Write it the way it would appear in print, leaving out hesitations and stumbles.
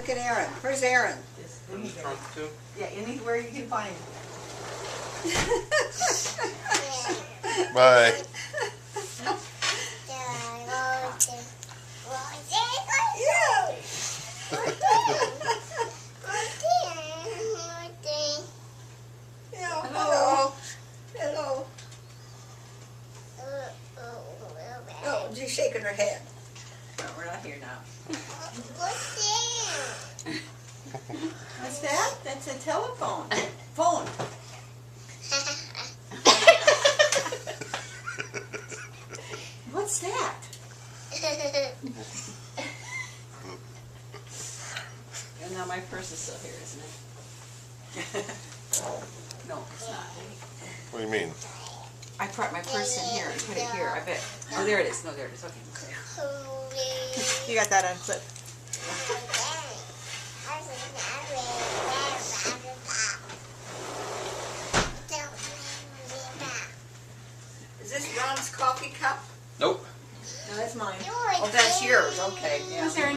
Look at Aaron. Where's Aaron? Just In the anywhere. trunk too? Yeah, anywhere you can find him. Bye. Yeah, hello. Hello. Oh, she's shaking her head. No, we're not here now. What's What's that? That's a telephone. Phone. What's that? And now my purse is still here, isn't it? No, it's not. What do you mean? I brought my purse in here and put it here, I bet. Oh, there it is. No, there it is. Okay. You got that on clip. Is this Ron's coffee cup? Nope. No, that's mine. Oh, that's yours. Okay, yeah. Who's there?